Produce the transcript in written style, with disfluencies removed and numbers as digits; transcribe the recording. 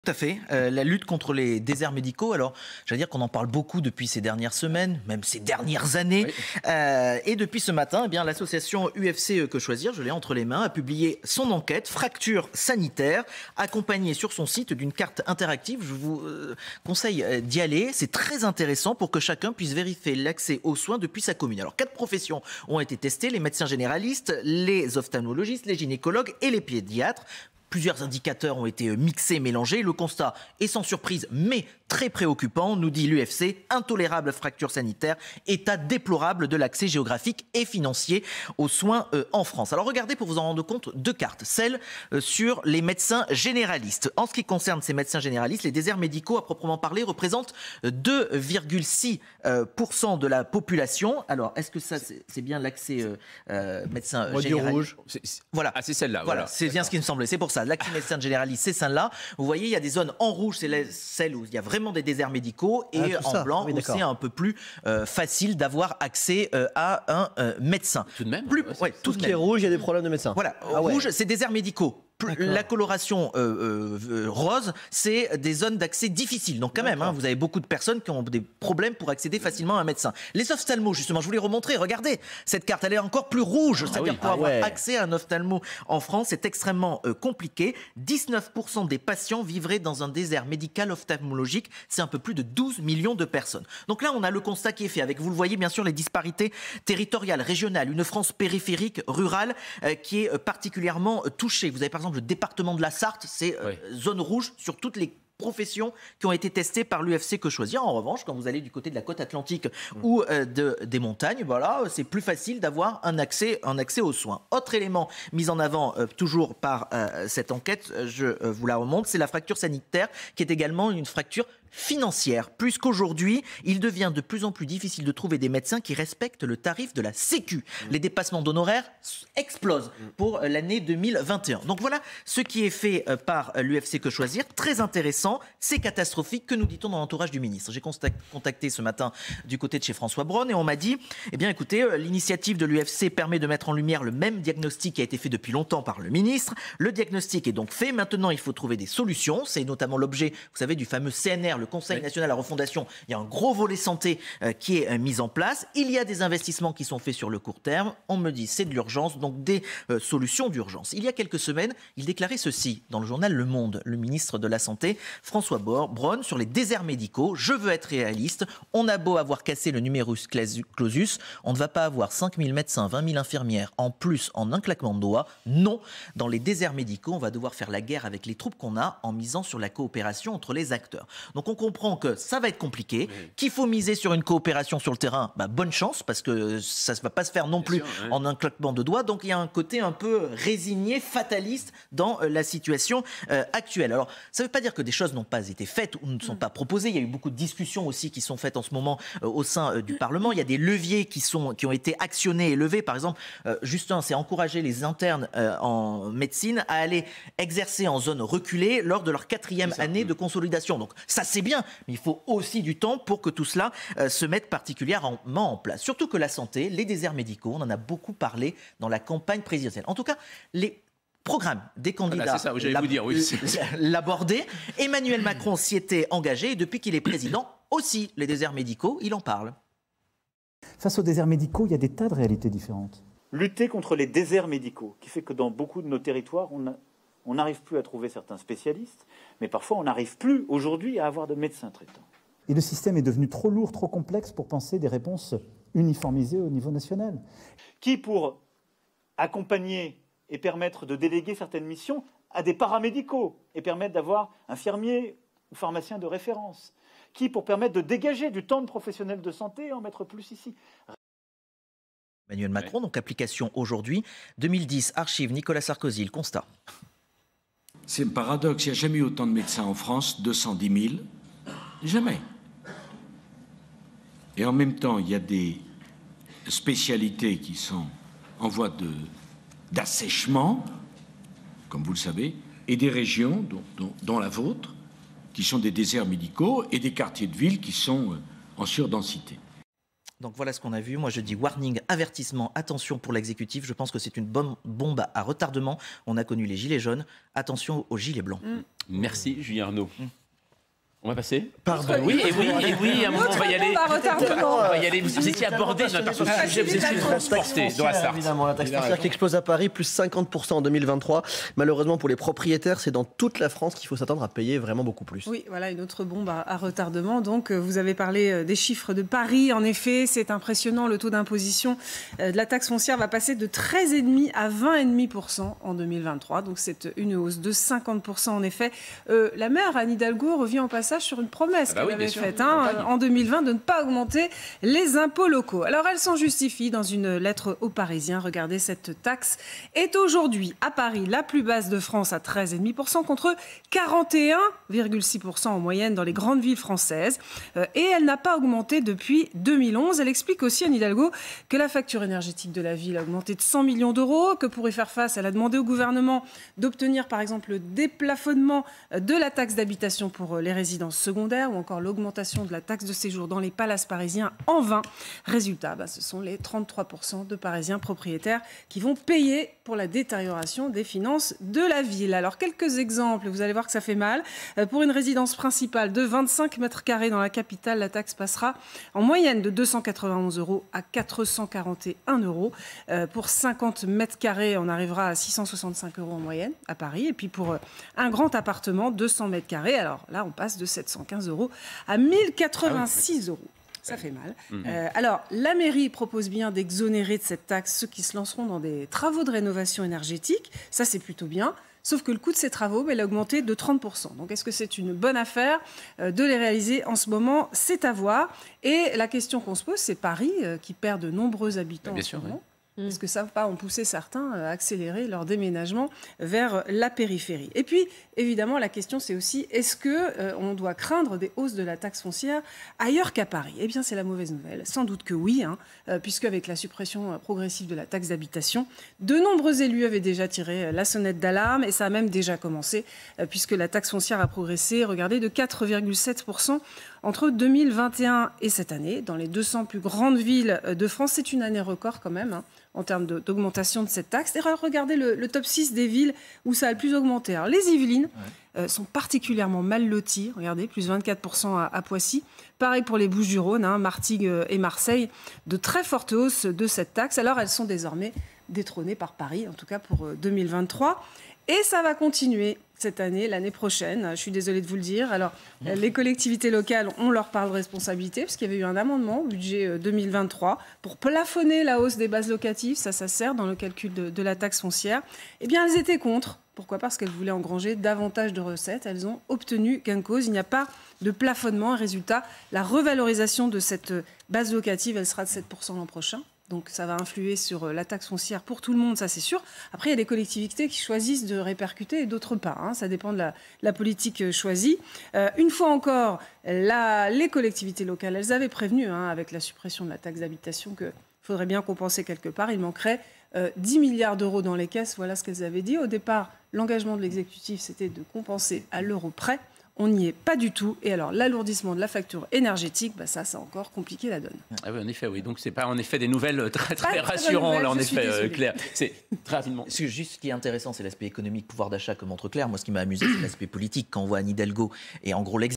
Tout à fait. La lutte contre les déserts médicaux, alors j'allais dire qu'on en parle beaucoup depuis ces dernières semaines, même ces dernières années. Oui. Et depuis ce matin, eh bien, l'association UFC Que Choisir, je l'ai entre les mains, a publié son enquête Fracture sanitaire, accompagnée sur son site d'une carte interactive. Je vous conseille d'y aller. C'est très intéressant pour que chacun puisse vérifier l'accès aux soins depuis sa commune. Alors 4 professions ont été testées, les médecins généralistes, les ophtalmologistes, les gynécologues et les pédiatres. Plusieurs indicateurs ont été mixés, mélangés. Le constat est sans surprise, mais très préoccupant, nous dit l'UFC. Intolérable fracture sanitaire, état déplorable de l'accès géographique et financier aux soins en France. Alors regardez pour vous en rendre compte 2 cartes. Celle sur les médecins généralistes. En ce qui concerne ces médecins généralistes, les déserts médicaux à proprement parler représentent 2,6% de la population. Alors est-ce que ça c'est bien l'accès médecin généraliste rouge. Voilà. Ah, c'est celle-là. Voilà. C'est bien ce qui me semblait. C'est pour ça. L'accès médecin généraliste, c'est celle-là. Vous voyez, il y a des zones en rouge, c'est celle où il y a vraiment des déserts médicaux, et en blanc, oui, où c'est un peu plus facile d'avoir accès à un médecin. Tout de même. Tout ce qui est rouge, il y a des problèmes de médecins. Voilà. Rouge, c'est déserts médicaux. La coloration rose, c'est des zones d'accès difficiles. Donc quand même, vous avez beaucoup de personnes qui ont des problèmes pour accéder facilement à un médecin. Les ophtalmos, justement, je vous les remontrer. Regardez, cette carte, elle est encore plus rouge. C'est-à-dire pour avoir accès à un ophtalmo en France, c'est extrêmement compliqué. 19% des patients vivraient dans un désert médical ophtalmologique. C'est un peu plus de 12 millions de personnes. Donc là, on a le constat qui est fait avec, vous le voyez, bien sûr, les disparités territoriales, régionales. Une France périphérique, rurale, qui est particulièrement touchée. Vous avez par exemple le département de la Sarthe, c'est zone rouge sur toutes les professions qui ont été testées par l'UFC Que Choisir. En revanche, quand vous allez du côté de la côte atlantique ou des montagnes, voilà, c'est plus facile d'avoir un accès aux soins. Autre élément mis en avant toujours par cette enquête, je vous la remonte, c'est la fracture sanitaire qui est également une fracture financière, puisqu'aujourd'hui, il devient de plus en plus difficile de trouver des médecins qui respectent le tarif de la Sécu. Les dépassements d'honoraires explosent pour l'année 2021. Donc voilà ce qui est fait par l'UFC Que Choisir. Très intéressant, c'est catastrophique. Que nous dit-on dans l'entourage du ministre? J'ai contacté ce matin du côté de chez François Braun et on m'a dit, eh bien écoutez, l'initiative de l'UFC permet de mettre en lumière le même diagnostic qui a été fait depuis longtemps par le ministre. Le diagnostic est donc fait. Maintenant, il faut trouver des solutions. C'est notamment l'objet, vous savez, du fameux CNR, le Conseil national de la refondation. Il y a un gros volet santé qui est mis en place. Il y a des investissements qui sont faits sur le court terme. On me dit c'est de l'urgence, donc des solutions d'urgence. Il y a quelques semaines, il déclarait ceci dans le journal Le Monde, le ministre de la Santé, François Braun, sur les déserts médicaux. Je veux être réaliste. On a beau avoir cassé le numerus clausus, on ne va pas avoir 5000 médecins, 20 000 infirmières en plus en un claquement de doigts. Non, dans les déserts médicaux, on va devoir faire la guerre avec les troupes qu'on a en misant sur la coopération entre les acteurs. Donc on comprend que ça va être compliqué, qu'il faut miser sur une coopération sur le terrain. Bonne chance, parce que ça ne va pas se faire non plus en un claquement de doigts. Donc il y a un côté un peu résigné, fataliste dans la situation actuelle. Alors ça ne veut pas dire que des choses n'ont pas été faites ou ne sont pas proposées. Il y a eu beaucoup de discussions aussi qui sont faites en ce moment au sein du Parlement. Il y a des leviers qui ont été actionnés et levés. Par exemple, Justin, c'est encourager les internes en médecine à aller exercer en zone reculée lors de leur 4e année de consolidation. Donc ça, c'est bien, mais il faut aussi du temps pour que tout cela se mette particulièrement en place. Surtout que la santé, les déserts médicaux, on en a beaucoup parlé dans la campagne présidentielle. En tout cas, les programmes des candidats l'abordaient. Emmanuel Macron s'y était engagé et depuis qu'il est président, aussi les déserts médicaux, il en parle. Face aux déserts médicaux, il y a des tas de réalités différentes. Lutter contre les déserts médicaux, qui fait que dans beaucoup de nos territoires, on n'arrive plus à trouver certains spécialistes, mais parfois on n'arrive plus aujourd'hui à avoir de médecins traitants. Et le système est devenu trop lourd, trop complexe pour penser des réponses uniformisées au niveau national. Qui, pour accompagner et permettre de déléguer certaines missions à des paramédicaux et permettre d'avoir infirmiers ou pharmaciens de référence. Qui, pour permettre de dégager du temps de professionnels de santé et en mettre plus ici. Emmanuel Macron, donc application aujourd'hui. 2010, archive Nicolas Sarkozy, le constat. C'est un paradoxe, il n'y a jamais eu autant de médecins en France, 210 000, jamais. Et en même temps, il y a des spécialités qui sont en voie d'assèchement, comme vous le savez, et des régions, dont la vôtre, qui sont des déserts médicaux, et des quartiers de ville qui sont en surdensité. Donc voilà ce qu'on a vu. Moi je dis warning, avertissement, attention pour l'exécutif. Je pense que c'est une bombe à retardement. On a connu les gilets jaunes. Attention aux gilets blancs. Merci Julien Arnaud. On va passer. Pardon. Oui, à un moment on va y aller. Retardement. On va y aller. Vous étiez abordé dans ce sujet, vous étiez transporté dans la Sarthe. Évidemment, la taxe foncière qui explose à Paris, plus 50% en 2023. Malheureusement pour les propriétaires, c'est dans toute la France qu'il faut s'attendre à payer vraiment beaucoup plus. Oui, voilà une autre bombe à retardement. Donc, vous avez parlé des chiffres de Paris. En effet, c'est impressionnant. Le taux d'imposition de la taxe foncière va passer de 13,5% à 20,5% en 2023. Donc, c'est une hausse de 50% en effet. La maire Anne Hidalgo revient en passage sur une promesse qu'elle avait faite en 2020 de ne pas augmenter les impôts locaux. Alors, elle s'en justifie dans une lettre aux Parisiens. Regardez, cette taxe est aujourd'hui à Paris la plus basse de France à 13,5% contre 41,6% en moyenne dans les grandes villes françaises. Et elle n'a pas augmenté depuis 2011. Elle explique aussi, Anne Hidalgo, que la facture énergétique de la ville a augmenté de 100 millions d'euros, que pour y faire face, elle a demandé au gouvernement d'obtenir par exemple le déplafonnement de la taxe d'habitation pour les résidences secondaires ou encore l'augmentation de la taxe de séjour dans les palaces parisiens en vain. Résultat, ce sont les 33% de Parisiens propriétaires qui vont payer pour la détérioration des finances de la ville. Alors, quelques exemples, vous allez voir que ça fait mal. Pour une résidence principale de 25 mètres carrés dans la capitale, la taxe passera en moyenne de 291 € à 441 €. Pour 50 mètres carrés, on arrivera à 665 € en moyenne à Paris. Et puis pour un grand appartement, 200 mètres carrés, alors là, on passe de 715 € à 1086 €. Ça fait mal. Alors, la mairie propose bien d'exonérer de cette taxe ceux qui se lanceront dans des travaux de rénovation énergétique. Ça, c'est plutôt bien. Sauf que le coût de ces travaux, il a augmenté de 30%. Donc, est-ce que c'est une bonne affaire de les réaliser en ce moment? C'est à voir. Et la question qu'on se pose, c'est Paris, qui perd de nombreux habitants en ce moment. Est-ce que ça va pas en pousser certains à accélérer leur déménagement vers la périphérie? Et puis, évidemment, la question, c'est aussi, est-ce qu'on doit craindre des hausses de la taxe foncière ailleurs qu'à Paris? Eh bien, c'est la mauvaise nouvelle. Sans doute que oui, puisque avec la suppression progressive de la taxe d'habitation, de nombreux élus avaient déjà tiré la sonnette d'alarme, et ça a même déjà commencé, puisque la taxe foncière a progressé, regardez, de 4,7% entre 2021 et cette année. Dans les 200 plus grandes villes de France, c'est une année record quand même, en termes d'augmentation de cette taxe. Et regardez le top 6 des villes où ça a le plus augmenté. Alors, les Yvelines sont particulièrement mal loties. Regardez, plus 24% à Poissy. Pareil pour les Bouches-du-Rhône, Martigues et Marseille. De très fortes hausses de cette taxe. Alors, elles sont désormais détrônées par Paris, en tout cas pour 2023. Et ça va continuer cette année, l'année prochaine. Je suis désolée de vous le dire. Alors, les collectivités locales, on leur parle de responsabilité, parce qu'il y avait eu un amendement au budget 2023 pour plafonner la hausse des bases locatives. Ça sert dans le calcul de la taxe foncière. Eh bien, elles étaient contre. Pourquoi? Parce qu'elles voulaient engranger davantage de recettes. Elles ont obtenu gain de cause. Il n'y a pas de plafonnement. Résultat, la revalorisation de cette base locative, elle sera de 7% l'an prochain. Donc ça va influer sur la taxe foncière pour tout le monde, ça c'est sûr. Après, il y a des collectivités qui choisissent de répercuter et d'autres pas. Ça dépend de la politique choisie. Une fois encore, les collectivités locales, elles avaient prévenu, avec la suppression de la taxe d'habitation, qu'il faudrait bien compenser quelque part. Il manquerait 10 milliards d'euros dans les caisses. Voilà ce qu'elles avaient dit. Au départ, l'engagement de l'exécutif, c'était de compenser à l'euro près. On n'y est pas du tout. Et alors, l'alourdissement de la facture énergétique, ça a encore compliqué la donne. Ah oui, en effet, oui. Donc, ce n'est pas en effet des nouvelles très rassurantes, là, en effet, Claire. C'est très rapidement. Juste ce qui est intéressant, c'est l'aspect économique, pouvoir d'achat que montre Claire. Moi, ce qui m'a amusé, c'est l'aspect politique. Quand on voit Anne Hidalgo et en gros